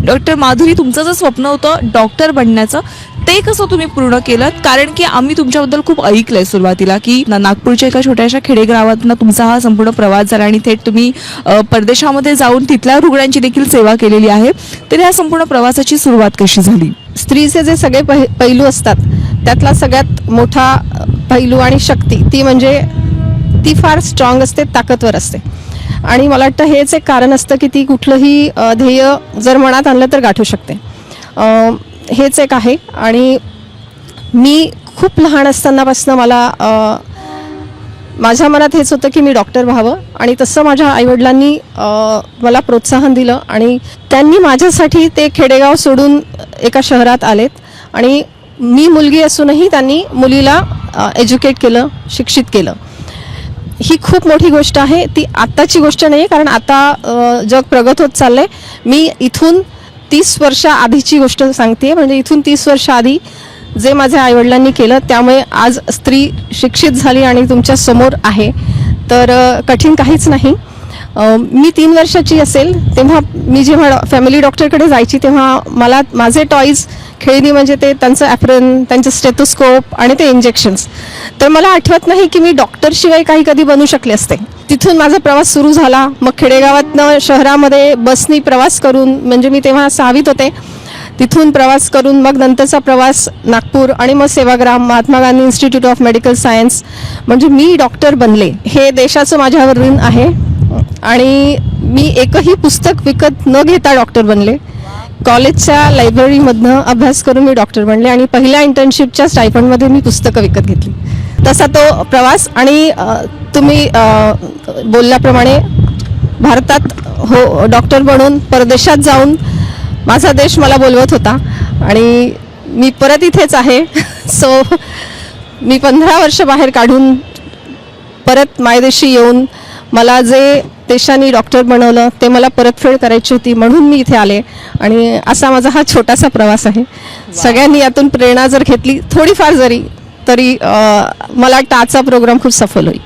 Doctor Madhuri, तुमचं जे स्वप्न होतं डॉक्टर बनण्याचं ते कसं तुम्ही पूर्ण केलं? कारण की आम्ही तुमच्याबद्दल खूप ऐकलंय सुरुवातीला की नागपूरच्या एका छोट्याशा खेडेगावातून तुमचा हा संपूर्ण प्रवास झाला आणि थेट तुम्ही परदेशामध्ये जाऊन तिथल्या रुग्णांची देखील सेवा केलेली आहे. तर या संपूर्ण प्रवासाची सुरुवात कशी झाली? स्त्रीचे जे सगळे पैलू असतात त्यातला सगळ्यात मोठा पैलू आणि शक्ती ती म्हणजे ती फार स्ट्रॉंग असते, ताकदवर असते. आणि मला वाटतं हेच एक कारण असतं की ती कुठलंही ध्येय जर मनात आणलं तर गाठू शकते. हेच एक आहे. आणि मी खूप लहान असतानापासून मला माझ्या मनात हेच होतं की मी डॉक्टर व्हावं आणि तसं माझ्या आईवडिलांनी मला प्रोत्साहन दिलं आणि त्यांनी माझ्यासाठी ते खेडेगाव सोडून एका शहरात आलेत आणि मी मुलगी असूनही त्यांनी मुलीला एज्युकेट केलं, शिक्षित केलं. ही खूप मोठी गोष्ट आहे. ती आत्ताची गोष्ट नाही आहे, कारण आता जग प्रगत होत चाललं आहे. मी इथून 30 वर्ष आधीची गोष्ट सांगते. म्हणजे इथून 30 वर्ष आधी जे माझ्या आईवडिलांनी केलं त्यामुळे आज स्त्री शिक्षित झाली आणि तुमच्या समोर आहे. तर कठीण काहीच नाही. मी 3 वर्षाची असेल तेव्हा मी जेव्हा फॅमिली डॉक्टरकडे जायची तेव्हा मला माझे टॉईज खेळणी म्हणजे ते त्यांचं ॲप्रन, त्यांचं स्टेथोस्कोप आणि ते इंजेक्शन्स. तर मला आठवत नाही की मी डॉक्टरशिवाय काही कधी बनू शकले असते. तिथून माझा प्रवास सुरू झाला. मग खेडेगावातनं शहरामध्ये बसनी प्रवास करून, म्हणजे मी तेव्हा 6वीत होते, तिथून प्रवास करून मग नंतरचा प्रवास नागपूर आणि मग Sevagram, Mahatma Gandhi institute of medical science. म्हणजे मी डॉक्टर बनले हे देशाचं माझ्यावर ऋण आहे. आणि मी एकही पुस्तक विकत न घेता डॉक्टर बनले. कॉलेजच्या लायब्ररीमधनं अभ्यास करून मी डॉक्टर बनले आणि पहिल्या इंटर्नशिपच्या स्टायफंडमध्ये मी पुस्तकं विकत घेतली. तसा तो प्रवास. आणि तुम्ही बोलल्याप्रमाणे भारतात हो डॉक्टर बनून परदेशात जाऊन माझा देश मला बोलवत होता आणि मी परत इथेच आहे. सो मी 15 वर्ष बाहेर काढून परत मायदेशी येऊन मला जे देशाने डॉक्टर बनवलं ते मला परतफेड करायची होती म्हणून मी इथे आले. आणि असा माझा हा छोटासा प्रवास आहे. सगळ्यांनी यातून प्रेरणा जर घेतली थोडीफार जरी तरी मला वाटतं आजचा प्रोग्राम खूप सफल होईल.